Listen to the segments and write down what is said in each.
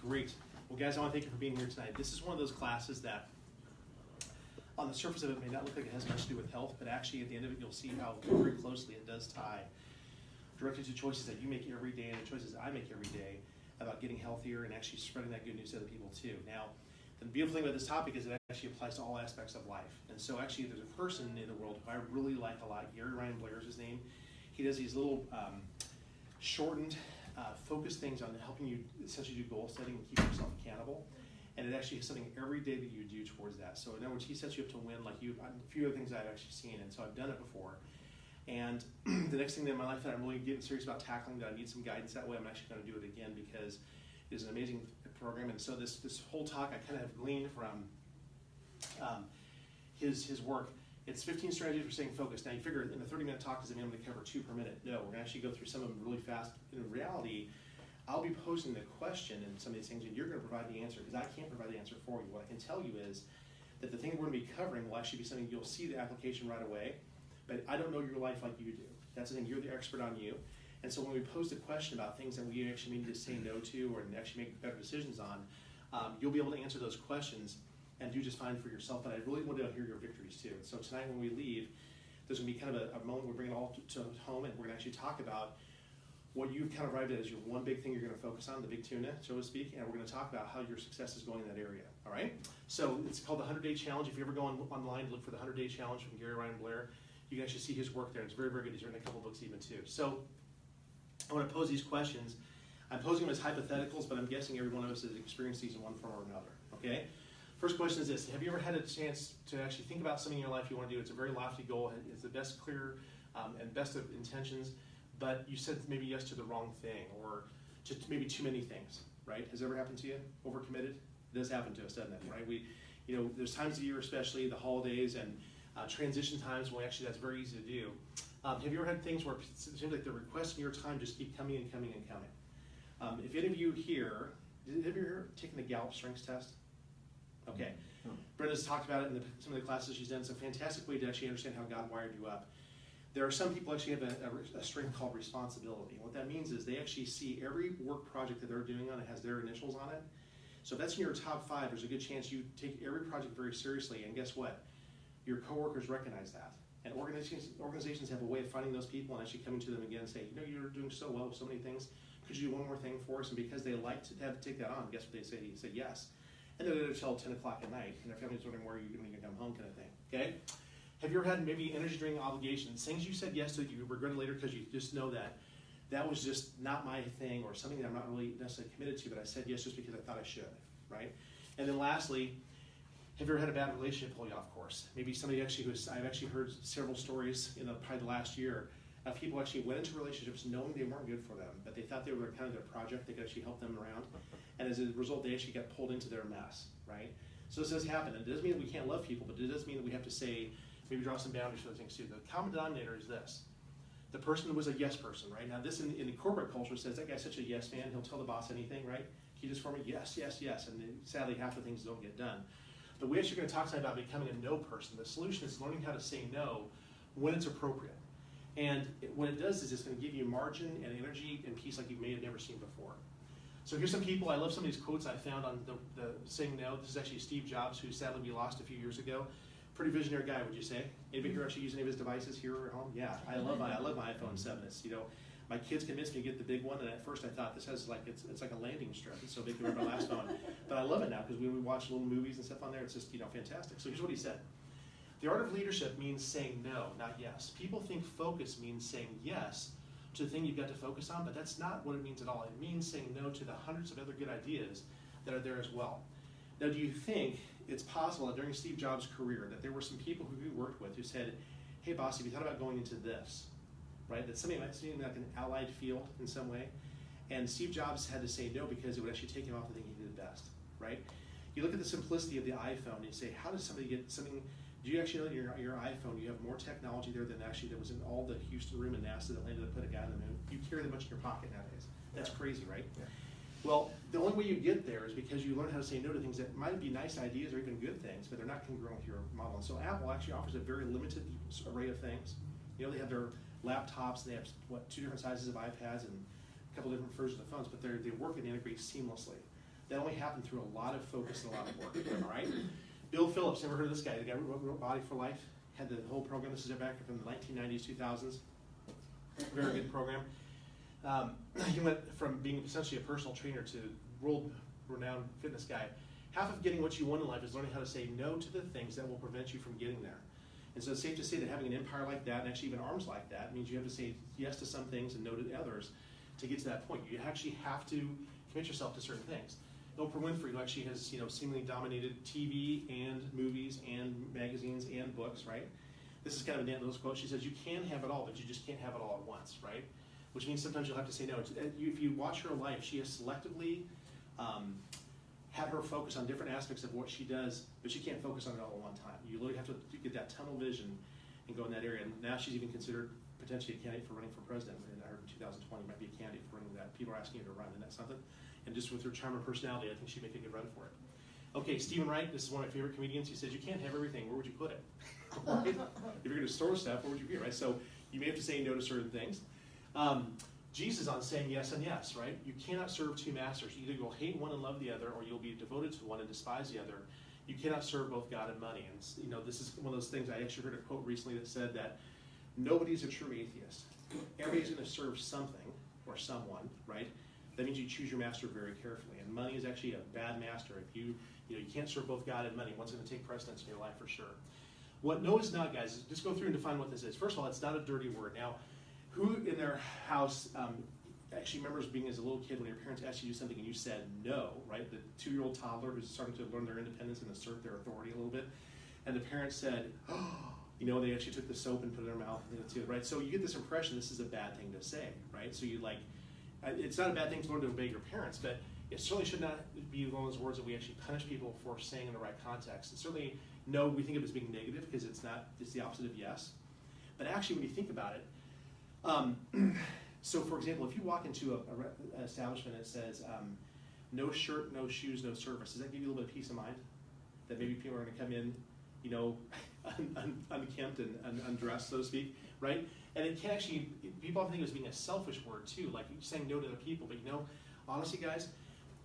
Great. Well, guys, I want to thank you for being here tonight. This is one of those classes that on the surface of it may not look like it has much to do with health, but actually at the end of it you'll see how very closely it does tie directly to choices that you make every day and the choices I make every day about getting healthier and actually spreading that good news to other people too. Now, the beautiful thing about this topic is it actually applies to all aspects of life. And so actually there's a person in the world who I really like a lot. Gary Ryan Blair is his name. He does these little shortened, focused things on helping you essentially do goal setting and keep yourself accountable. And it actually is something every day that you do towards that. So in other words, he sets you up to win like a few other things I've actually seen. And so I've done it before. And the next thing in my life that I'm really getting serious about tackling, that I need some guidance that way, I'm actually going to do it again because it is an amazing program. And so this whole talk I kind of have gleaned from his work. It's 15 strategies for staying focused. Now you figure in a 30-minute talk, does it mean I'm going to cover 2 per minute? No, we're going to actually go through some of them really fast. In reality, I'll be posing the question and some of these things, and you're going to provide the answer because I can't provide the answer for you. What I can tell you is that the thing we're going to be covering will actually be something you'll see the application right away, but I don't know your life like you do. That's the thing, you're the expert on you. And so when we pose a question about things that we actually need to say no to or actually make better decisions on, you'll be able to answer those questions and do just fine for yourself. But I really want to hear your victories too. So tonight when we leave, there's going to be kind of a moment we bring it all to home, and we're going to actually talk about what you've kind of arrived at as your one big thing you're going to focus on, the big tuna, so to speak, and we're going to talk about how your success is going in that area, all right? So it's called the 100-Day Challenge. If you ever go online to look for the 100-Day Challenge from Gary Ryan Blair, you can actually see his work there. It's very, very good. He's written a couple books even too. So I want to pose these questions. I'm posing them as hypotheticals, but I'm guessing every one of us has experienced these in one form or another, okay? First question is this: have you ever had a chance to actually think about something in your life you want to do? It's a very lofty goal. It's the best clear and best of intentions, but you said maybe yes to the wrong thing or to maybe too many things, right? Has it ever happened to you? Overcommitted? It does happen to us, doesn't it, right? There's times of the year, especially the holidays and transition times when actually that's very easy to do. Have you ever had things where it seems like the requests in your time just keep coming and coming and coming? If any of you here, have you ever taken the Gallup Strengths Test? Okay. Brenda's talked about it in some of the classes she's done. It's a fantastic way to actually understand how God wired you up. There are some people actually have a strength called responsibility. What that means is they actually see every work project that they're doing on it has their initials on it. So if that's in your top 5, there's a good chance you take every project very seriously, and guess what? Your coworkers recognize that. And organizations have a way of finding those people and actually coming to them again and say, you're doing so well with so many things. Could you do one more thing for us? And because they like to take that on, guess what they say? They say yes. And they're there till 10 o'clock at night, and their family's wondering where you're going to come home kind of thing, okay? Have you ever had maybe energy-draining obligations, things you said yes to that you regret later because you just know that was just not my thing or something that I'm not really necessarily committed to, but I said yes just because I thought I should, right? And then lastly, have you ever had a bad relationship pull you off course? Maybe somebody I've actually heard several stories in probably the last year of people actually went into relationships knowing they weren't good for them, but they thought they were kind of their project, they could actually help them around. And as a result, they actually got pulled into their mess, right? So this does happen. And it doesn't mean that we can't love people, but it does mean that we have to say, maybe draw some boundaries for those things too. The common denominator is this. The person was a yes person, right? Now this in the corporate culture says, that guy's such a yes man, he'll tell the boss anything, right? He just for me, yes, yes, yes. And then, sadly, half the things don't get done. But we actually going to talk tonight about becoming a no person. The solution is learning how to say no when it's appropriate. And what it does is it's going to give you margin and energy and peace like you may have never seen before. So here's some people. I love some of these quotes I found on the saying no. This is actually Steve Jobs, who sadly we lost a few years ago. Pretty visionary guy, would you say? Anybody here actually use any of his devices here at home? Yeah, I love my iPhone 7. It's, my kids convinced me to get the big one, and at first I thought this has it's like a landing strip. It's so big compared to my last phone. But I love it now because when we watch little movies and stuff on there, it's just fantastic. So here's what he said. The art of leadership means saying no, not yes. People think focus means saying yes to the thing you've got to focus on, but that's not what it means at all. It means saying no to the hundreds of other good ideas that are there as well. Now, do you think it's possible that during Steve Jobs' career that there were some people who he worked with who said, hey, boss, have you thought about going into this? Right? That somebody might seem like an allied field in some way. And Steve Jobs had to say no because it would actually take him off the thing he did best. Right? You look at the simplicity of the iPhone and you say, how does somebody get something? Do you actually know that your iPhone, you have more technology there than actually that was in all the Houston room in NASA that landed to put a guy on the moon? You carry that much in your pocket nowadays. That's crazy, right? Yeah. Well, the only way you get there is because you learn how to say no to things that might be nice ideas or even good things, but they're not congruent with your model. And so Apple actually offers a very limited array of things. They have their laptops, they have, 2 different sizes of iPads and a couple different versions of phones, but they work and integrate seamlessly. That only happened through a lot of focus and a lot of work, all right? Bill Phillips, never heard of this guy? The guy who wrote Body for Life, had the whole program. This is back from the 1990s, 2000s. Very good program. He went from being essentially a personal trainer to world-renowned fitness guy. Half of getting what you want in life is learning how to say no to the things that will prevent you from getting there. And so it's safe to say that having an empire like that, and actually even arms like that, means you have to say yes to some things and no to others to get to that point. You actually have to commit yourself to certain things. Oprah Winfrey, who actually has seemingly dominated TV and movies and magazines and books, right? This is kind of a Nat Lewis quote. She says, you can have it all, but you just can't have it all at once, right? Which means sometimes you'll have to say no. If you watch her life, she has selectively had her focus on different aspects of what she does, but she can't focus on it all at one time. You literally have to get that tunnel vision and go in that area. And now she's even considered potentially a candidate for running for president. And I heard in 2020 might be a candidate for running that. People are asking her to run, isn't that something? And just with her charm and personality, I think she'd make a good run for it. Okay, Stephen Wright, this is one of my favorite comedians. He says, you can't have everything. Where would you put it? Right? If you're going to store stuff, where would you be, right? So you may have to say no to certain things. Jesus on saying yes and yes, right? You cannot serve two masters. Either you'll hate one and love the other, or you'll be devoted to one and despise the other. You cannot serve both God and money. And this is one of those things. I actually heard a quote recently that said that nobody's a true atheist. Everybody's going to serve something or someone, right? That means you choose your master very carefully. And money is actually a bad master. If you can't serve both God and money, one's going to take precedence in your life for sure. What no is not, guys, is just go through and define what this is. First of all, it's not a dirty word. Now, who in their house actually remembers being as a little kid when your parents asked you to do something and you said no, right? The 2-year-old toddler who's starting to learn their independence and assert their authority a little bit. And the parents said, oh, they actually took the soap and put it in their mouth, right? So you get this impression this is a bad thing to say, right? So it's not a bad thing to learn to obey your parents, but it certainly should not be one of those words that we actually punish people for saying in the right context. And certainly, no, we think of it as being negative because it's the opposite of yes. But actually, when you think about it, so for example, if you walk into an establishment that says, no shirt, no shoes, no service, does that give you a little bit of peace of mind? That maybe people are going to come in, unkempt and undressed, so to speak, right? And it can actually, people often think of it as being a selfish word too, like saying no to other people. But honestly, guys,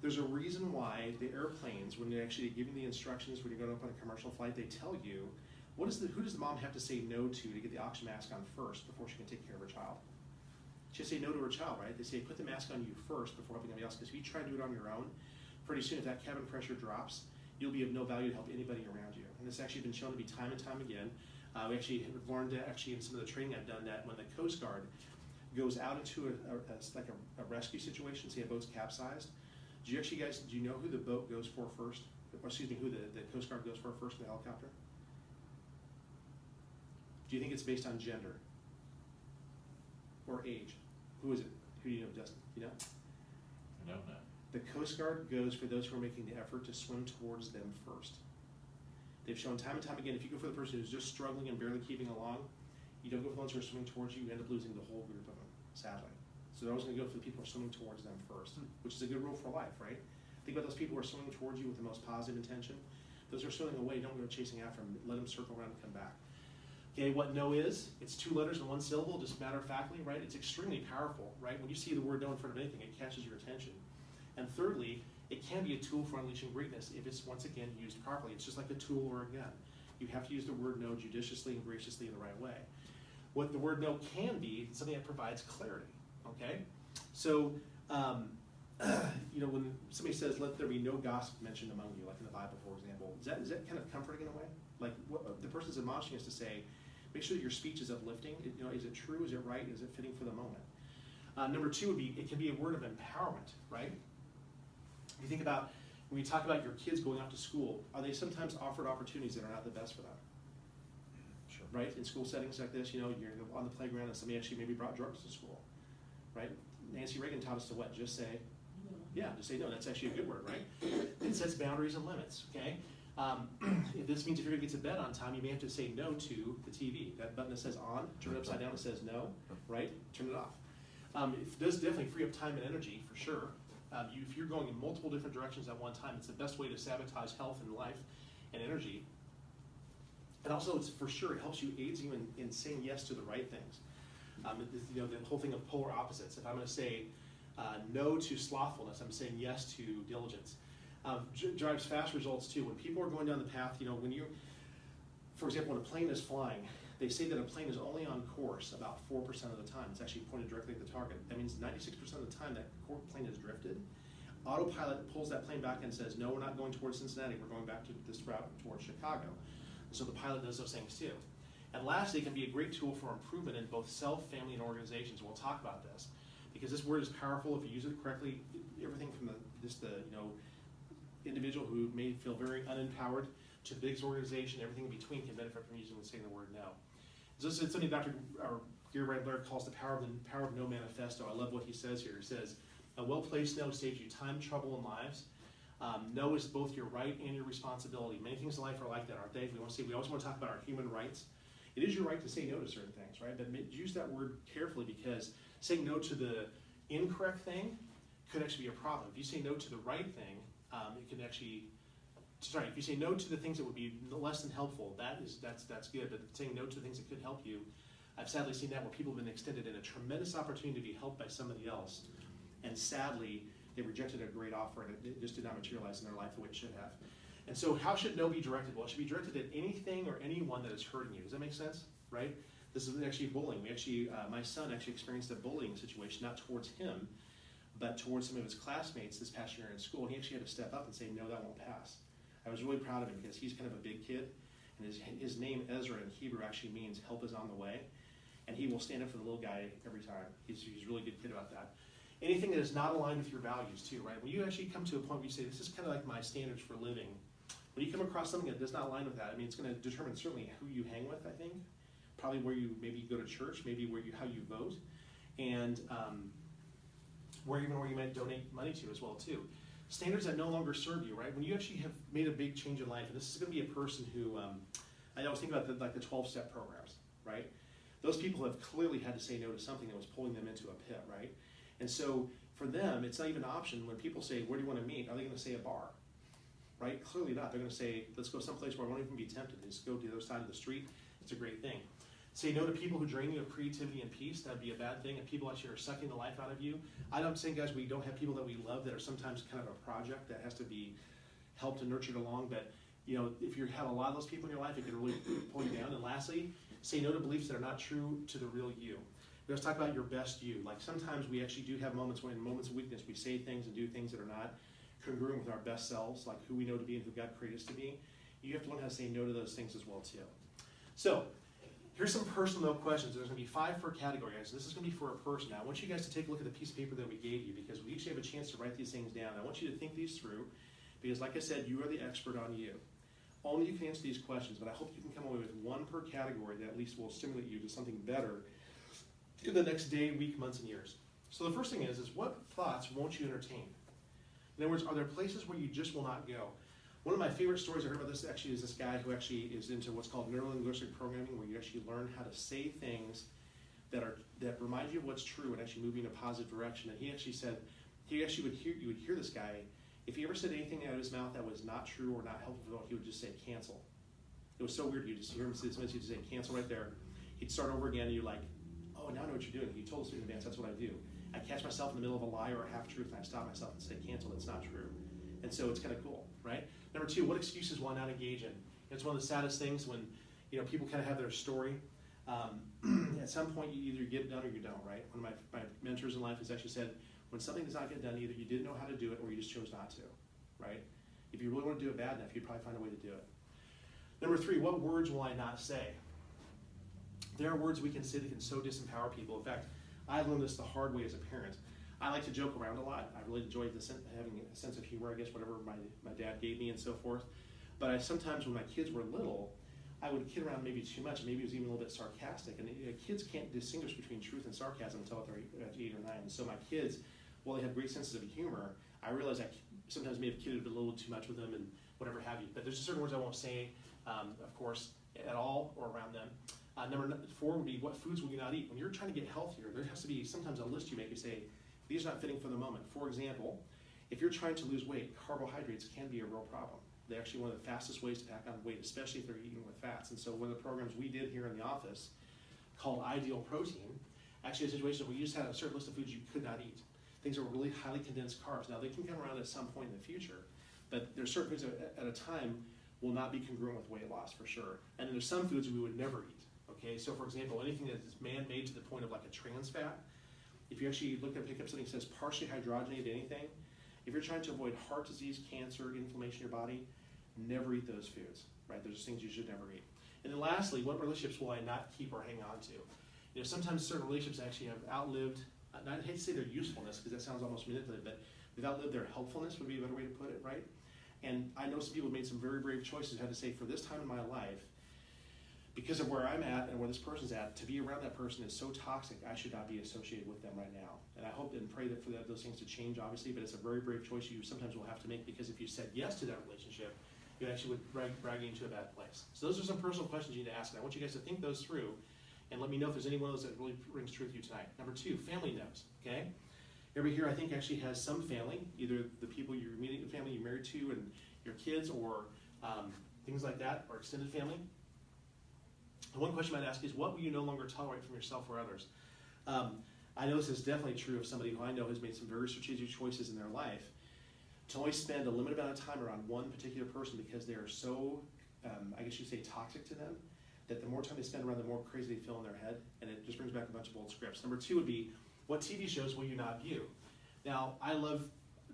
there's a reason why the airplanes, when they're actually giving the instructions when you're going up on a commercial flight, they tell you, who does the mom have to say no to get the oxygen mask on first before she can take care of her child? She has to say no to her child, right? They say put the mask on you first before helping anybody else, because if you try to do it on your own, pretty soon if that cabin pressure drops, you'll be of no value to help anybody around you. And this has actually been shown to be time and time again. We actually have learned that actually in some of the training I've done that when the Coast Guard goes out into a rescue situation, say a boat's capsized, do you know who the boat goes for first? Or excuse me, who the Coast Guard goes for first in the helicopter? Do you think it's based on gender or age? Who is it? Who do you know, Justin? You know? I don't know. The Coast Guard goes for those who are making the effort to swim towards them first. They've shown time and time again, if you go for the person who's just struggling and barely keeping along, you don't go for the ones who are swimming towards you, you end up losing the whole group of them, sadly. So they're always going to go for the people who are swimming towards them first, which is a good rule for life, right? Think about those people who are swimming towards you with the most positive intention. Those who are swimming away, don't go chasing after them. Let them circle around and come back. Okay, what no is, it's 2 letters and 1 syllable, just matter-of-factly, right? It's extremely powerful, right? When you see the word no in front of anything, it catches your attention. And thirdly, it can be a tool for unleashing greatness if it's, once again, used properly. It's just like a tool or a gun. You have to use the word no judiciously and graciously in the right way. What the word no can be, something that provides clarity, okay? So, when somebody says, let there be no gossip mentioned among you, like in the Bible, for example, is that kind of comforting in a way? Like, the person's admonishing us to say, make sure that your speech is uplifting. Is it true? Is it right? Is it fitting for the moment? Number 2 would be, it can be a word of empowerment, right? If you think about, when you talk about your kids going off to school, are they sometimes offered opportunities that are not the best for them? Sure. Right? In school settings like this, you're on the playground and somebody actually maybe brought drugs to school, right? Nancy Reagan taught us to what? Just say, just say no. That's actually a good word, right? It sets boundaries and limits, okay? If this means if you're going to get to bed on time, you may have to say no to the TV. That button that says on, turn it upside down, it says no, right? Turn it off. It does definitely free up time and energy, for sure. If you're going in multiple different directions at one time, it's the best way to sabotage health and life and energy. And also, it's for sure, it helps you, aids you in saying yes to the right things. The whole thing of polar opposites. If I'm going to say no to slothfulness, I'm saying yes to diligence. Drives fast results too. When people are going down the path, when you, for example, when a plane is flying, they say that a plane is only on course about 4% of the time. It's actually pointed directly at the target. That means 96% of the time that plane is drifted. Autopilot pulls that plane back and says, no, we're not going towards Cincinnati, we're going back to this route towards Chicago. So the pilot does those things too. And lastly, it can be a great tool for improvement in both self, family, and organizations. We'll talk about this because this word is powerful if you use it correctly. Everything from the individual who may feel very unempowered to the biggest organization, everything in between can benefit from using and saying the word no. This is something Dr. Gary Wright Blair calls the power of no manifesto. I love what he says here. He says, a well-placed no saves you time, trouble, and lives. No is both your right and your responsibility. Many things in life are like that, aren't they? We always want to talk about our human rights. It is your right to say no to certain things, right? But use that word carefully because saying no to the incorrect thing could actually be a problem. If you say no to the right thing, it can actually, if you say no to the things that would be less than helpful, that's good. But saying no to the things that could help you, I've sadly seen that where people have been extended in a tremendous opportunity to be helped by somebody else, and sadly, they rejected a great offer and it just did not materialize in their life the way it should have. And so how should no be directed? Well, it should be directed at anything or anyone that is hurting you. Does that make sense? Right? This is actually bullying. My son actually experienced a bullying situation, not towards him, but towards some of his classmates this past year in school. And he actually had to step up and say, no, that won't pass. I was really proud of him because he's kind of a big kid. And his name, Ezra, in Hebrew actually means help is on the way. And he will stand up for the little guy every time. He's a really good kid about that. Anything that is not aligned with your values too, right? When you actually come to a point where you say, this is kind of like my standards for living, when you come across something that does not align with that, it's going to determine certainly who you hang with, I think, probably where you maybe go to church, maybe how you vote, and where you might donate money to as well too. Standards that no longer serve you, right? When you actually have made a big change in life, and this is going to be a person who, I always think about the 12-step programs, right? Those people have clearly had to say no to something that was pulling them into a pit, right? And so for them, it's not even an option. When people say, where do you want to meet? Are they going to say a bar? Right? Clearly not. They're going to say, let's go someplace where I won't even be tempted. Just go to the other side of the street. It's a great thing. Say no to people who drain you of creativity and peace. That'd be a bad thing. And people actually are sucking the life out of you. I'm not saying, guys, we don't have people that we love that are sometimes kind of a project that has to be helped and nurtured along. But if you have a lot of those people in your life, it can really pull you down. And lastly, say no to beliefs that are not true to the real you. Let's talk about your best you. Like sometimes we actually do have moments when in moments of weakness we say things and do things that are not congruent with our best selves, like who we know to be and who God created us to be. You have to learn how to say no to those things as well too. So here's some personal questions. There's going to be 5 per category, guys. So this is going to be for a person. Now I want you guys to take a look at the piece of paper that we gave you because we each have a chance to write these things down. I want you to think these through because like I said, you are the expert on you. Only you can answer these questions, but I hope you can come away with 1 per category that at least will stimulate you to something better in the next day, week, months, and years. So the first thing is what thoughts won't you entertain? In other words, are there places where you just will not go? One of my favorite stories I heard about this actually is this guy who actually is into what's called neurolinguistic programming, where you actually learn how to say things that remind you of what's true and actually move you in a positive direction. And he actually said, you would hear this guy, if he ever said anything out of his mouth that was not true or not helpful, he would just say cancel. It was so weird. You just hear him say cancel right there. He'd start over again and you're like, oh, now I know what you're doing. You told us in advance, that's what I do. I catch myself in the middle of a lie or a half-truth, and I stop myself and say, cancel, that's not true. And so it's kind of cool, right? Number 2, what excuses will I not engage in? It's one of the saddest things when people kind of have their story. At some point, you either get it done or you don't, right? One of my mentors in life has actually said, when something does not get done, either you didn't know how to do it or you just chose not to, right? If you really want to do it bad enough, you'd probably find a way to do it. Number 3, what words will I not say? There are words we can say that can so disempower people. In fact, I learned this the hard way as a parent. I like to joke around a lot. I really enjoyed having a sense of humor, I guess, whatever my dad gave me and so forth. But sometimes when my kids were little, I would kid around maybe too much. Maybe it was even a little bit sarcastic. And kids can't distinguish between truth and sarcasm until they're 8 or 9. And so my kids, while they have great senses of humor, I realize I sometimes may have kidded a little too much with them and whatever have you. But there's just certain words I won't say, of course, at all or around them. Number 4 would be, what foods will you not eat? When you're trying to get healthier, there has to be sometimes a list you make. You say, these are not fitting for the moment. For example, if you're trying to lose weight, carbohydrates can be a real problem. They're actually one of the fastest ways to pack on weight, especially if they're eaten with fats. And so one of the programs we did here in the office called Ideal Protein, actually a situation where we just had a certain list of foods you could not eat. Things that were really highly condensed carbs. Now, they can come around at some point in the future, But there's certain foods at a time will not be congruent with weight loss for sure. And then there's some foods we would never eat. Okay, so for example, anything that is man-made to the point of like a trans fat, if you actually pick up something that says partially hydrogenated anything, if you're trying to avoid heart disease, cancer, inflammation in your body, never eat those foods, right? Those are things you should never eat. And then lastly, what relationships will I not keep or hang on to? You know, sometimes certain relationships actually have outlived, I hate to say their usefulness because that sounds almost manipulative, but they've outlived their helpfulness would be a better way to put it, right? And I know some people made some very brave choices, had to say, for this time in my life, because of where I'm at and where this person's at, to be around that person is so toxic, I should not be associated with them right now. And I hope and pray that for those things to change, obviously, but it's a very brave choice you sometimes will have to make, because if you said yes to that relationship, you actually would drag you into a bad place. So those are some personal questions you need to ask, and I want you guys to think those through, and let me know if there's any one of those that really rings true with you tonight. Number 2, family notes, okay? Everybody here, I think, actually has some family, either the people your immediate family you're married to and your kids, or things like that, or extended family. And one question I might ask is, what will you no longer tolerate from yourself or others? I know this is definitely true of somebody who I know has made some very strategic choices in their life to only spend a limited amount of time around one particular person because they are so, I guess you'd say, toxic to them, that the more time they spend around, the more crazy they feel in their head, and it just brings back a bunch of old scripts. Number 2 would be, what TV shows will you not view? Now, I love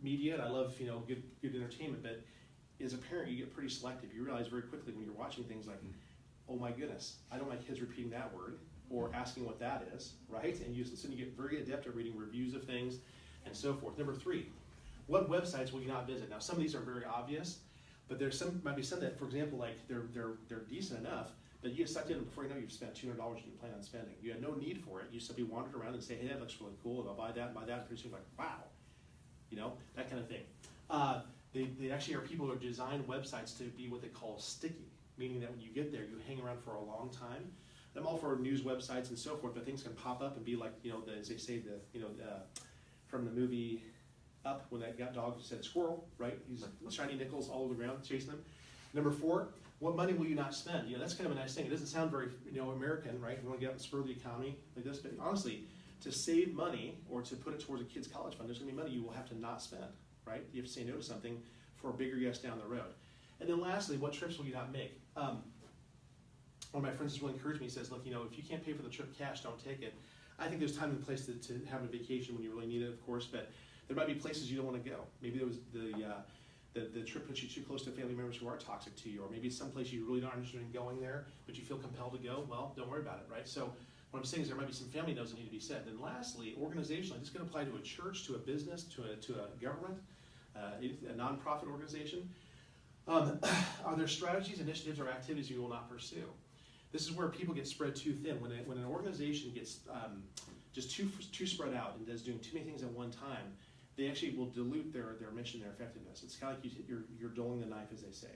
media and I love good entertainment, but as a parent, you get pretty selective. You realize very quickly when you're watching things like, oh my goodness, I don't like kids repeating that word or asking what that is, right? And you get very adept at reading reviews of things and so forth. Number 3, what websites will you not visit? Now, some of these are very obvious, but might be some that, for example, like they're decent enough, but you get sucked in, and before you know, you've spent $200 you plan on spending. You had no need for it. You simply wandered around and say, hey, that looks really cool, and I'll buy that and buy that. And pretty soon, like, wow, that kind of thing. They actually are people who design websites to be what they call sticky, meaning that when you get there, you hang around for a long time. I'm all for news websites and so forth, but things can pop up and be like, as they say, from the movie Up, when that dog said squirrel, right? He's shiny nickels all over the ground, chasing them. Number 4, what money will you not spend? That's kind of a nice thing. It doesn't sound very, American, right? We want to get out and spur the economy like this, but honestly, to save money or to put it towards a kid's college fund, there's going to be money you will have to not spend, right? You have to say no to something for a bigger yes down the road. And then lastly, what trips will you not make? One of my friends has really encouraged me. He says, look, if you can't pay for the trip cash, don't take it. I think there's time and place to have a vacation when you really need it, of course, but there might be places you don't want to go. Maybe there was the trip puts you too close to family members who are toxic to you, or maybe it's someplace you really aren't interested in going there, but you feel compelled to go. Well, don't worry about it, right? So what I'm saying is there might be some family notes that need to be said. And lastly, organizationally, this is going to apply to a church, to a business, to a government, a nonprofit organization. Are there strategies, initiatives, or activities you will not pursue? This is where people get spread too thin. When an organization gets just too spread out and is doing too many things at one time, they actually will dilute their mission, their effectiveness. It's kind of like you're dulling the knife, as they say.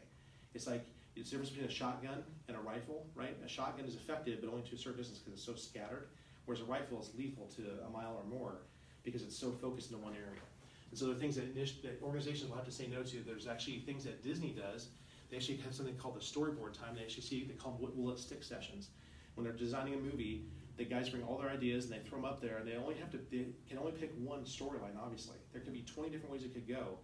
It's like it's the difference between a shotgun and a rifle, right? A shotgun is effective, but only to a certain distance because it's so scattered, whereas a rifle is lethal to a mile or more because it's so focused into one area. And so there are things that organizations will have to say no to. There's actually things that Disney does. They actually have something called the storyboard time. They call them will it stick sessions. When they're designing a movie, the guys bring all their ideas and they throw them up there, and they can only pick one storyline, obviously. There could be 20 different ways it could go.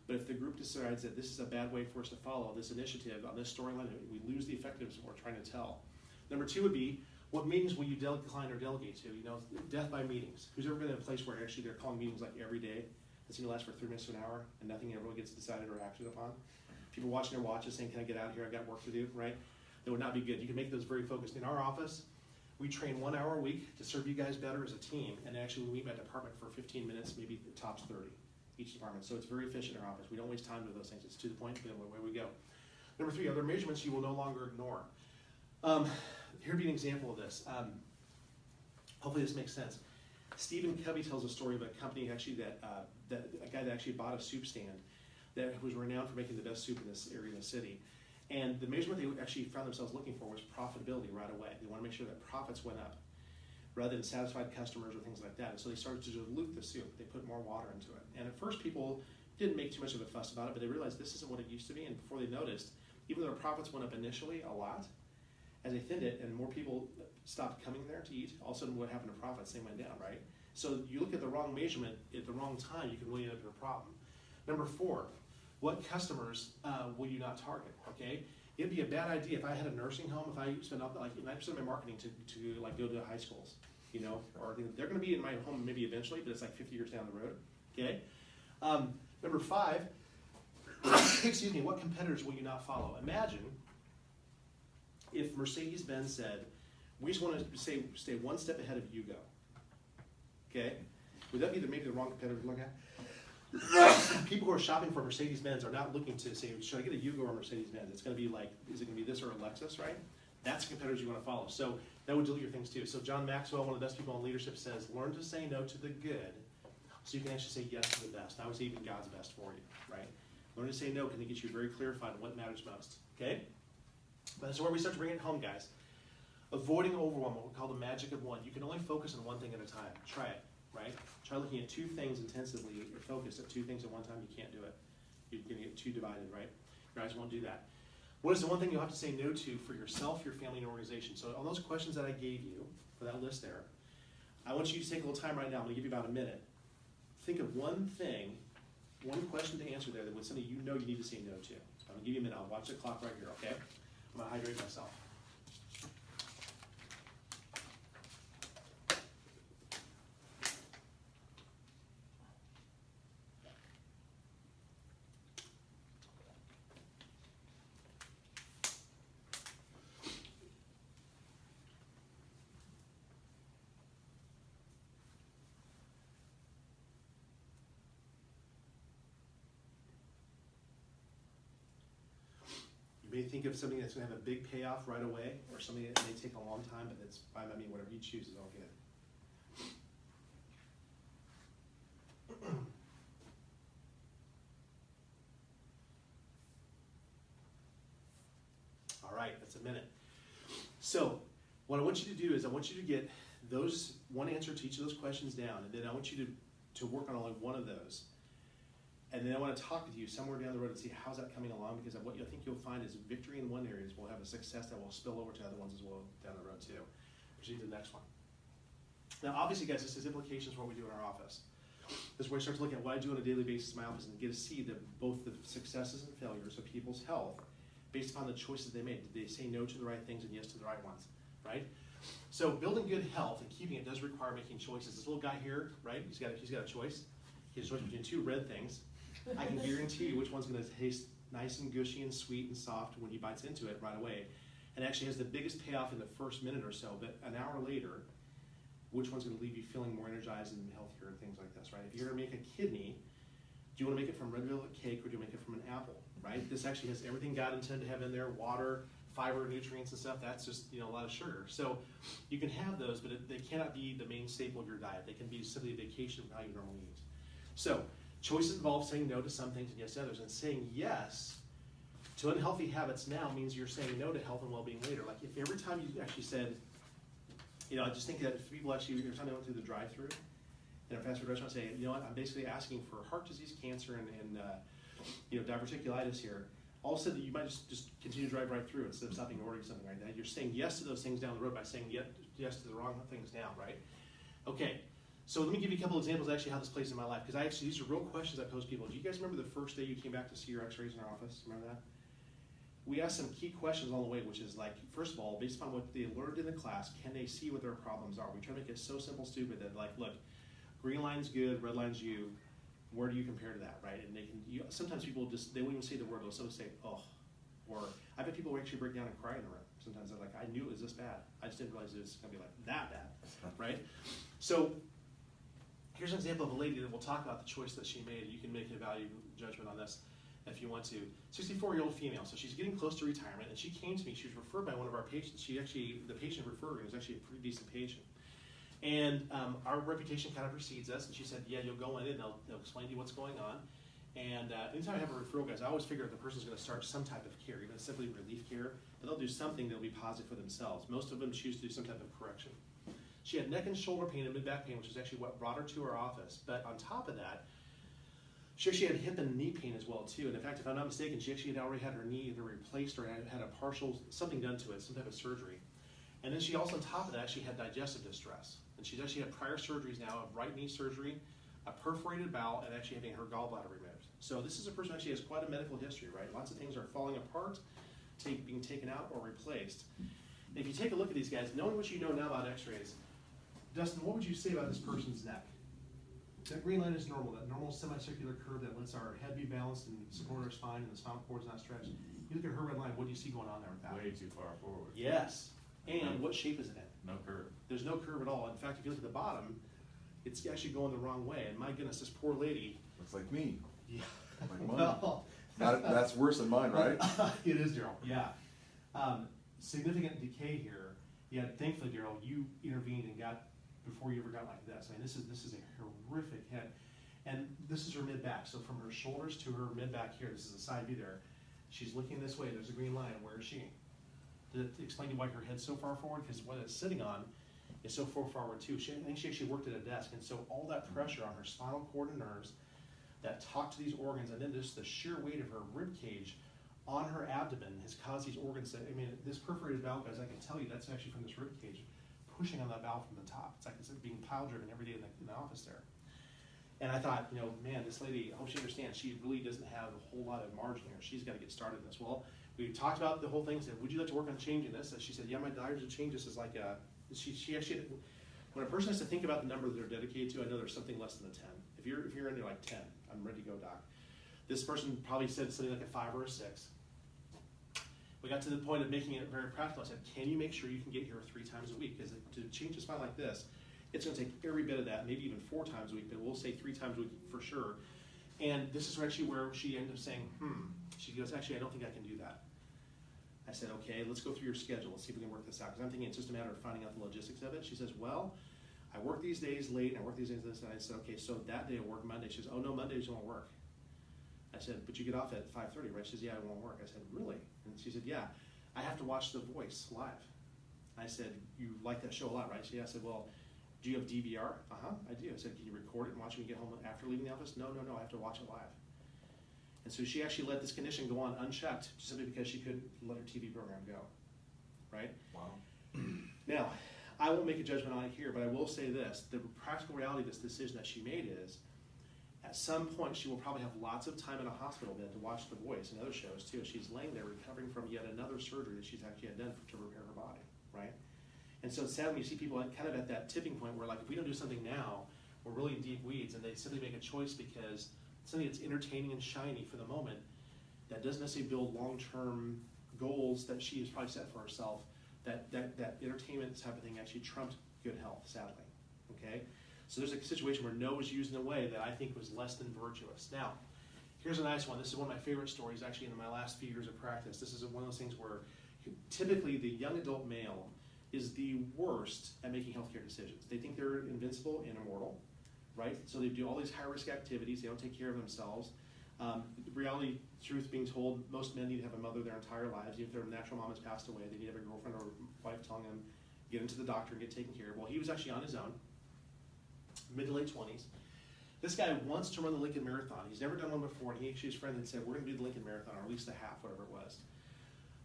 But if the group decides that this is a bad way for us to follow this initiative on this storyline, we lose the effectiveness of what we're trying to tell. Number 2 would be, what meetings will you decline or delegate to? Death by meetings. Who's ever been in a place where actually they're calling meetings like every day? It's going to last for 3 minutes to an hour, and nothing ever gets decided or acted upon? People watching their watches saying, can I get out of here? I got work to do, right? That would not be good. You can make those very focused. In our office, we train 1 hour a week to serve you guys better as a team, and actually we meet by department for 15 minutes, maybe the tops 30, each department. So it's very efficient in our office. We don't waste time with those things. It's to the point, then away we go. Number 3, other measurements you will no longer ignore. Here'd be an example of this. Hopefully this makes sense. Stephen Covey tells a story of a company actually that a guy that actually bought a soup stand that was renowned for making the best soup in this area in the city. And the measurement they actually found themselves looking for was profitability right away. They want to make sure that profits went up rather than satisfied customers or things like that. And so they started to dilute the soup. They put more water into it. And at first people didn't make too much of a fuss about it, but they realized this isn't what it used to be. And before they noticed, even though their profits went up initially a lot, as they thinned it and more people stopped coming there to eat, all of a sudden what happened to profits? They went down, right? So you look at the wrong measurement at the wrong time, you can really end up in a problem. Number 4, What customers will you not target? Okay, it'd be a bad idea if I had a nursing home, if I spent like 9% of my marketing to like go to high schools, you know, or they're going to be in my home maybe eventually, but it's like 50 years down the road. Okay. Number 5, excuse me, what competitors will you not follow? Imagine if Mercedes-Benz said, we just want to stay one step ahead of Yugo. Okay? Would that be maybe the wrong competitor to look at? People who are shopping for Mercedes-Benz are not looking to say, should I get a Yugo or a Mercedes-Benz? It's going to be like, is it going to be this or a Lexus, right? That's the competitors you want to follow. So that would delete your things too. So John Maxwell, one of the best people in leadership, says, learn to say no to the good so you can actually say yes to the best. I would say even God's best for you, right? Learn to say no can get you very clarified on what matters most, okay? But that's where we start to bring it home, guys. Avoiding overwhelm, what we call the magic of one. You can only focus on one thing at a time. Try it, right? Try looking at 2 things intensively. You're focused at 2 things at one time. You can't do it. You're going to get too divided, right? Your eyes won't do that. What is the one thing you'll have to say no to for yourself, your family, and organization? So on those questions that I gave you, for that list there, I want you to take a little time right now. I'm going to give you about a minute. Think of one thing, one question to answer there that was something you know you need to say no to. I'm going to give you a minute. I'll watch the clock right here, okay? I'm going to hydrate myself. You may think of something that's going to have a big payoff right away, or something that may take a long time, but it's fine by me. Whatever you choose is all good. All right, that's a minute. So what I want you to do is I want you to get those one answer to each of those questions down, and then I want you to work on only one of those. And then I want to talk with you somewhere down the road and see how's that coming along, because what I think you'll find is victory in one area will have a success that will spill over to other ones as well down the road too. Proceed to the next one. Now, obviously, guys, this is implications for what we do in our office. This is where I start to look at what I do on a daily basis in my office and get to see both the successes and failures of people's health based upon the choices they made. Did they say no to the right things and yes to the right ones, right? So building good health and keeping it does require making choices. This little guy here, right, he's got a choice. He has a choice between 2 red things. I can guarantee you which one's going to taste nice and gushy and sweet and soft when he bites into it right away. And actually has the biggest payoff in the first minute or so, but an hour later, which one's going to leave you feeling more energized and healthier and things like this, right? If you're going to make a kidney, do you want to make it from red velvet cake or do you make it from an apple, right? This actually has everything God intended to have in there, water, fiber, nutrients and stuff. That's just, a lot of sugar. So you can have those, but they cannot be the main staple of your diet. They can be simply a vacation from how you normally eat. So choices involve saying no to some things and yes to others. And saying yes to unhealthy habits now means you're saying no to health and well-being later. Like if every time you actually said, I just think that if people actually, every time they went through the drive-through in a fast food restaurant, say, you know what, I'm basically asking for heart disease, cancer, and diverticulitis here. All said that you might just continue to drive right through instead of stopping and ordering something like that. You're saying yes to those things down the road by saying yes to the wrong things now, right? Okay. So let me give you a couple examples of actually how this plays in my life, because these are real questions I pose people. Do you guys remember the first day you came back to see your x-rays in our office? Remember that? We asked some key questions along the way, which is like, first of all, based upon what they learned in the class, can they see what their problems are? We try to make it so simple, stupid that like, look, green line's good, red line's you. Where do you compare to that, right? And sometimes people they won't even say the word, they'll sort of say, oh. Or I've had people actually break down and cry in the room. Sometimes they're like, I knew it was this bad. I just didn't realize it was going to be like that bad, right? So here's an example of a lady that will talk about the choice that she made. You can make a value judgment on this if you want to. 64-year-old female, so she's getting close to retirement, and she came to me. She was referred by one of our patients. The patient referred was actually a pretty decent patient. And our reputation kind of precedes us, and she said, yeah, you'll go in and they'll explain to you what's going on. And anytime I have a referral, guys, I always figure if the person's going to start some type of care, even simply relief care, that they'll do something that'll be positive for themselves. Most of them choose to do some type of correction. She had neck and shoulder pain and mid-back pain, which is actually what brought her to our office. But on top of that, she actually had hip and knee pain as well, too. And in fact, if I'm not mistaken, she actually had already had her knee either replaced or had a partial, something done to it, some type of surgery. And then she also, on top of that, actually had digestive distress. And she's actually had prior surgeries now of right knee surgery, a perforated bowel, and actually having her gallbladder removed. So this is a person who actually has quite a medical history, right? Lots of things are falling apart, being taken out or replaced. And if you take a look at these guys, knowing what you know now about x-rays, Dustin, what would you say about this person's neck? That green line is normal, that normal semicircular curve that lets our head be balanced and support our spine and the spinal cord's not stretched. You look at her red line, what do you see going on there with that? Way too far forward. Yes. And what shape is it in? No curve. There's no curve at all. In fact, if you look at the bottom, it's actually going the wrong way. And my goodness, this poor lady. Looks like me. Yeah. Like mine. Well, That's worse than mine, right? it is, Daryl. Yeah. Significant decay here. Yeah, thankfully, Daryl, you intervened and got before you ever got like this. I mean, this is a horrific hit. And this is her mid back. So from her shoulders to her mid back here, this is a side view there. She's looking this way. There's a green line. Where is she? Did it explain to you why her head's so far forward? Because what it's sitting on is so far forward too. I think she actually worked at a desk, and so all that pressure on her spinal cord and nerves that talk to these organs, and then just the sheer weight of her rib cage on her abdomen has caused these organs to, I mean, this perforated valve, guys, I can tell you that's actually from this rib cage pushing on that valve from the top. It's like it's being pile driven every day in the office there. And I thought, you know, man, this lady, I hope she understands, she really doesn't have a whole lot of margin here. She's got to get started in this. Well, we talked about the whole thing, said, would you like to work on changing this? And she said, yeah, my desire to change this is like a, she actually, when a person has to think about the number that they're dedicated to, I know there's something less than a 10. If you're under like 10, I'm ready to go, doc. This person probably said something like a 5 or a 6. We got to the point of making it very practical. I said, can you make sure you can get here 3 times a week? Because to change a spine like this, it's going to take every bit of that, maybe even 4 times a week, but we'll say 3 times a week for sure. And this is actually where she ended up saying, She goes, actually, I don't think I can do that. I said, okay, let's go through your schedule. Let's see if we can work this out. Because I'm thinking it's just a matter of finding out the logistics of it. She says, well, I work these days late, and I work these days this. And I said, okay, so that day I work Monday. She says, oh, no, Mondays won't work. I said, but you get off at 5:30, right? She says, yeah, it won't work. I said, really? And she said, yeah, I have to watch The Voice live. I said, you like that show a lot, right? She I said, well, do you have DVR? I do. I said, can you record it and watch it when you get home after leaving the office? No, I have to watch it live. And so she actually let this condition go on unchecked simply because she couldn't let her TV program go, right? Wow. Now, I won't make a judgment on it here, but I will say this. The practical reality of this decision that she made is, at some point, she will probably have lots of time in a hospital bed to watch The Voice and other shows, too. She's laying there recovering from yet another surgery that she's actually had done to repair her body, right? And so it's sad when you see people kind of at that tipping point where, like, if we don't do something now, we're really in deep weeds, and they simply make a choice because something that's entertaining and shiny for the moment that doesn't necessarily build long-term goals that she has probably set for herself, that entertainment type of thing actually trumped good health, sadly, okay? So there's a situation where no was used in a way that I think was less than virtuous. Now, here's a nice one. This is one of my favorite stories, actually, in my last few years of practice. This is one of those things where typically the young adult male is the worst at making healthcare decisions. They think they're invincible and immortal, right? So they do all these high-risk activities. They don't take care of themselves. The reality, truth being told, most men need to have a mother their entire lives. Even if their natural mom has passed away, they need to have a girlfriend or wife telling them, get into the doctor and get taken care of. Well, he was actually on his own, mid to late 20s. This guy wants to run the Lincoln Marathon. He's never done one before, and he actually, his friend had said, we're going to do the Lincoln Marathon, or at least the half, whatever it was.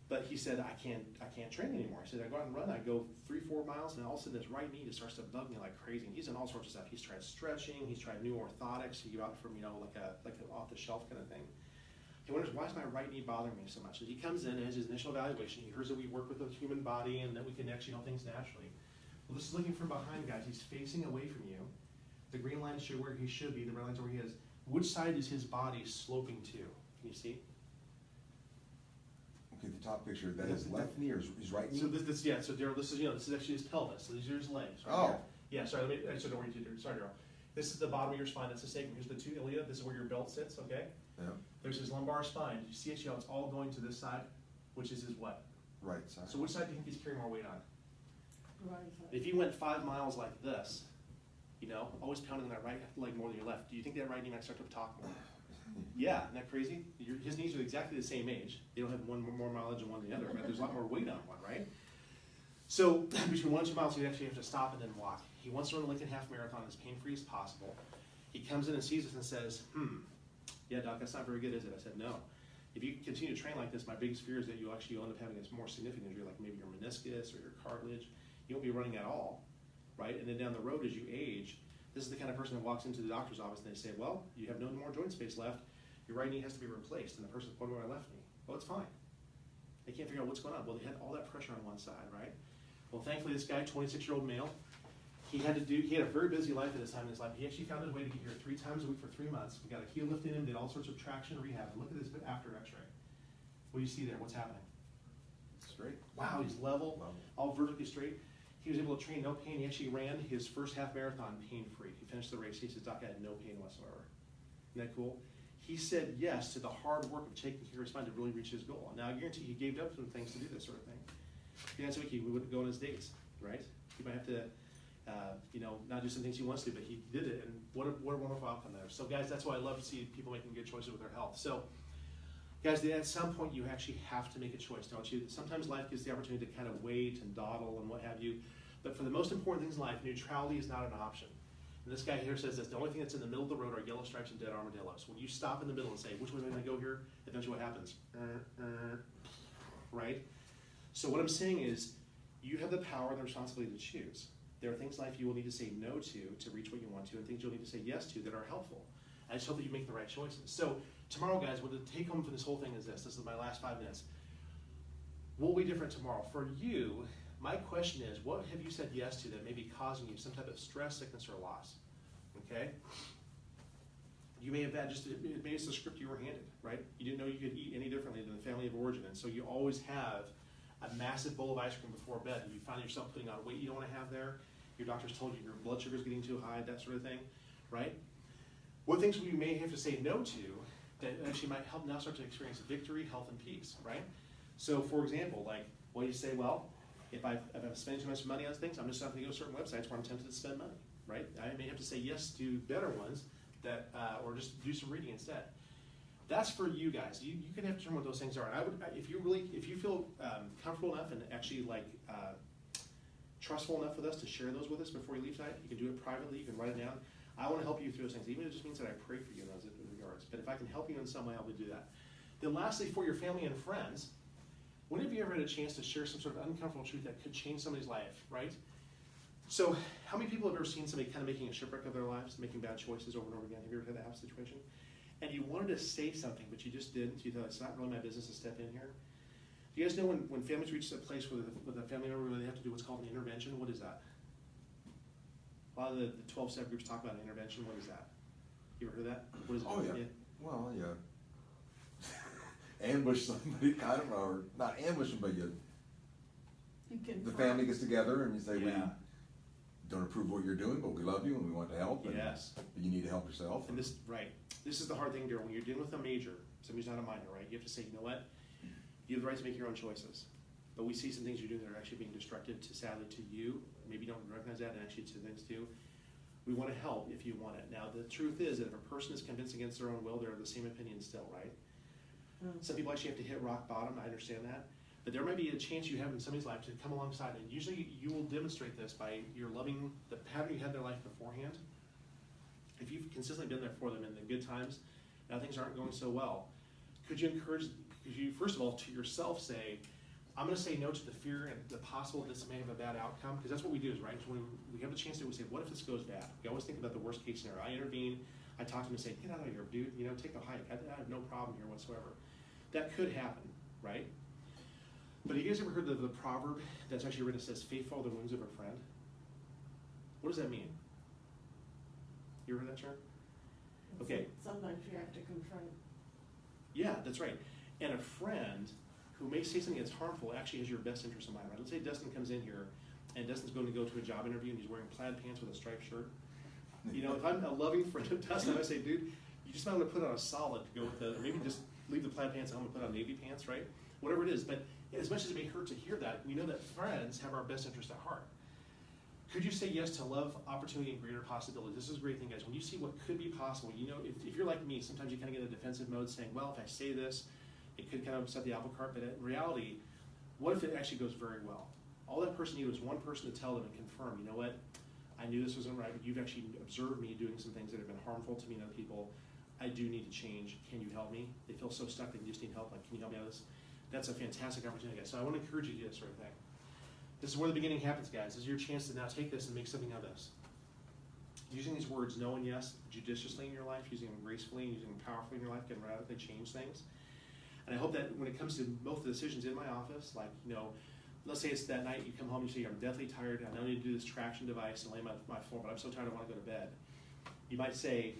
But he said, I can't train anymore. I said, I go out and run. I go 3-4 miles, and all of a sudden this right knee just starts to bug me like crazy. And he's done all sorts of stuff. He's tried stretching. He's tried new orthotics. He go out from, like an off-the-shelf kind of thing. He wonders, why is my right knee bothering me so much? And he comes in and has his initial evaluation. He hears that we work with the human body and that we can actually help things naturally. Well, this is looking from behind, guys. He's facing away from you. The green line is where he should be. The red line's where he is. Which side is his body sloping to? Can you see? Okay, the top picture, that is left knee or his right knee? So so Daryl, this is actually his pelvis. So these are his legs. Right here. Yeah, sorry, don't worry, sorry, Daryl. This is the bottom of your spine. That's the sacrum. Here's the 2 ilia. This is where your belt sits, okay? Yeah. There's his lumbar spine. You see how it's all going to this side, which is his what? Right side. So which side do you think he's carrying more weight on? Right side. If you went 5 miles like this, always pounding that right leg more than your left, do you think that right knee might start to talk more? Yeah, isn't that crazy? His knees are exactly the same age. They don't have one more mileage on one than the other, but there's a lot more weight on one, right? So between 1 and 2 miles, you actually have to stop and then walk. He wants to run the Lincoln Half Marathon as pain-free as possible. He comes in and sees us and says, yeah, doc, that's not very good, is it? I said, no. If you continue to train like this, my biggest fear is that you'll end up having a more significant injury, like maybe your meniscus or your cartilage. You won't be running at all, right? And then down the road, as you age, this is the kind of person that walks into the doctor's office and they say, well, you have no more joint space left. Your right knee has to be replaced, and the person's pointing to my left knee. Well, it's fine. They can't figure out what's going on. Well, they had all that pressure on one side, right? Well, thankfully, this guy, 26-year-old male, he had a very busy life at this time in his life. He actually found his way to get here 3 times a week for 3 months. We got a heel lift in him, did all sorts of traction rehab. Look at this after x-ray. What do you see there? What's happening? Straight. Wow, he's level, Level. all vertically straight. He was able to train no pain. He actually ran his first half marathon pain-free. He finished the race. He said, Doc, I had no pain whatsoever. Isn't that cool? He said yes to the hard work of taking care of his spine to really reach his goal. Now, I guarantee he gave up some things to do this sort of thing. Next week, he wouldn't go on his dates, right? He might have to, not do some things he wants to, but he did it, and what a wonderful outcome there. So, guys, that's why I love to see people making good choices with their health. So, guys, at some point, you actually have to make a choice, don't you? Sometimes life gives the opportunity to kind of wait and dawdle and what have you, but for the most important things in life, neutrality is not an option. And this guy here says that the only thing that's in the middle of the road are yellow stripes and dead armadillos. When you stop in the middle and say, which way am I going to go here? Eventually what happens? Right? So what I'm saying is, you have the power and the responsibility to choose. There are things in life you will need to say no to reach what you want to, and things you'll need to say yes to that are helpful. I just hope that you make the right choices. So tomorrow, guys, what the take home for this whole thing is this. This is my last 5 minutes. What will be different tomorrow? For you, my question is, what have you said yes to that may be causing you some type of stress, sickness, or loss? Okay? You may have had maybe it's the script you were handed, right? You didn't know you could eat any differently than the family of origin, and so you always have a massive bowl of ice cream before bed, and you find yourself putting on weight you don't want to have there. Your doctor's told you your blood sugar's getting too high, that sort of thing, right? What things you may have to say no to that actually might help now start to experience victory, health, and peace, right? So, for example, you say, well, if I'm spending too much money on things, I'm just not going to go to certain websites where I'm tempted to spend money, right? I may have to say yes to better ones that, or just do some reading instead. That's for you guys. You can have to determine what those things are. And if you feel comfortable enough and actually trustful enough with us to share those with us before you leave tonight, you can do it privately. You can write it down. I want to help you through those things, even if it just means that I pray for you in those regards. But if I can help you in some way, I will do that. Then lastly, for your family and friends, when have you ever had a chance to share some sort of uncomfortable truth that could change somebody's life, right? So how many people have ever seen somebody kind of making a shipwreck of their lives, making bad choices over and over again? Have you ever had that happen situation? And you wanted to say something, but you just didn't. You thought, it's not really my business to step in here. Do you guys know when families reach a place with a family member where they have to do what's called an intervention? What is that? A lot of the 12-step groups talk about an intervention. What is that? You ever heard of that? What is it? Oh, yeah. Well, yeah. Ambush somebody, kind of, or not ambush them, but the family gets together and you say, we don't approve of what you're doing, but we love you and we want to help. And yes. But you need to help yourself. And this is the hard thing, Darryl. When you're dealing with a major, somebody's not a minor, right? You have to say, you know what? You have the right to make your own choices. But we see some things you're doing that are actually being destructive, sadly, to you. Maybe you don't recognize that, and actually to things too. We want to help if you want it. Now, the truth is that if a person is convinced against their own will, they're of the same opinion still, right? Some people actually have to hit rock bottom. I understand that. But there might be a chance you have in somebody's life to come alongside, and usually you will demonstrate this by your loving the pattern you had in their life beforehand. If you've consistently been there for them in the good times, now things aren't going so well, could you first of all, to yourself say, I'm going to say no to the fear and the possible this may have a bad outcome, because that's what we do, is right? When we have the chance to, we say, what if this goes bad? We always think about the worst case scenario. I intervene, I talk to him and say, get out of here, dude, take a hike. I have no problem here whatsoever. That could happen, right? But have you guys ever heard the proverb that's actually written that says, faithful are the wounds of a friend? What does that mean? You ever heard that term? Okay. Sometimes you have to confront. Yeah, that's right. And a friend who may say something that's harmful actually has your best interest in mind, right? Let's say Dustin comes in here and Dustin's going to go to a job interview and he's wearing plaid pants with a striped shirt. If I'm a loving friend of Dustin, I say, dude, you just might want to put on a solid to go with or maybe just leave the plaid pants at home and put on navy pants, right? Whatever it is. But as much as it may hurt to hear that, we know that friends have our best interest at heart. Could you say yes to love, opportunity, and greater possibilities? This is a great thing, guys. When you see what could be possible, if you're like me, sometimes you kind of get in a defensive mode saying, well, if I say this, it could kind of upset the apple cart. But in reality, what if it actually goes very well? All that person needed was one person to tell them and confirm, you know what? I knew this wasn't right, but you've actually observed me doing some things that have been harmful to me and other people. I do need to change. Can you help me? They feel so stuck they just need help. Can you help me out of this? That's a fantastic opportunity, guys. So I want to encourage you to do this sort of thing. This is where the beginning happens, guys. This is your chance to now take this and make something of this. using these words, no and yes, judiciously in your life, using them gracefully and using them powerfully in your life can radically change things. And I hope that when it comes to both the decisions in my office, like, let's say it's that night you come home and you say, I'm deathly tired, I know I need to do this traction device and lay my floor, but I'm so tired I want to go to bed. You might say,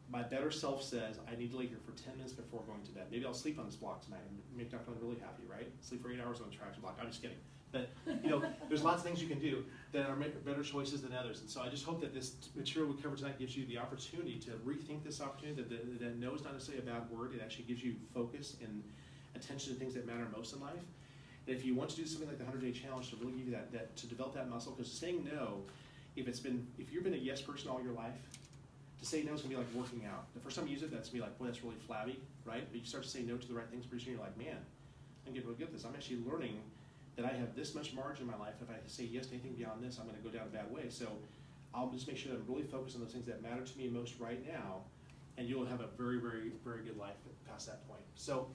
my better self says I need to lay here for 10 minutes before going to bed. Maybe I'll sleep on this block tonight and make Dr. Lynn really happy, right? Sleep for 8 hours on the traction block. I'm just kidding. But, there's lots of things you can do that are better choices than others. And so I just hope that this material we covered tonight gives you the opportunity to rethink this opportunity, that no is not necessarily a bad word. It actually gives you focus and attention to things that matter most in life. And if you want to do something like the 100-day challenge to really give you that to develop that muscle, because saying no, if you've been a yes person all your life, to say no is going to be like working out. The first time you use it, that's going to be like, boy, that's really flabby, right? But you start to say no to the right things, pretty soon you're like, man, I'm getting really good at this. I'm actually learning that I have this much margin in my life. If I say yes to anything beyond this, I'm going to go down a bad way. So I'll just make sure that I'm really focused on those things that matter to me most right now, and you'll have a very, very, very good life past that point. So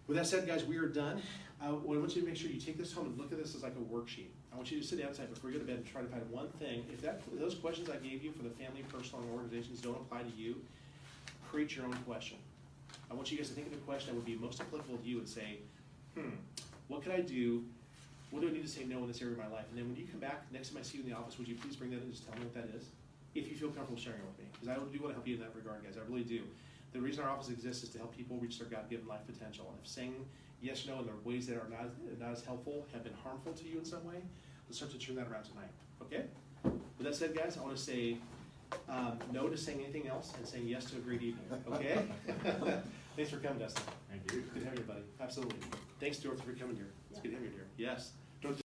with that said, guys, we are done. I want you to make sure you take this home and look at this as like a worksheet. I want you to sit down tonight before you go to bed and try to find one thing. If those questions I gave you for the family, personal, and organizations don't apply to you, create your own question. I want you guys to think of the question that would be most applicable to you and say, what could I do? What do I need to say no in this area of my life? And then when you come back, next time I see you in the office, would you please bring that in and just tell me what that is? If you feel comfortable sharing it with me. Because I do want to help you in that regard, guys. I really do. The reason our office exists is to help people reach their God-given life potential. And if saying yes, no, in the ways that are not as helpful have been harmful to you in some way, let's start to turn that around tonight. Okay? With that said, guys, I want to say no to saying anything else and saying yes to a great evening. Okay? Thanks for coming, Dustin. Thank you. Good to have you, buddy. Absolutely. Thanks, Dorothy, for coming here. It's good to have you here. Yes.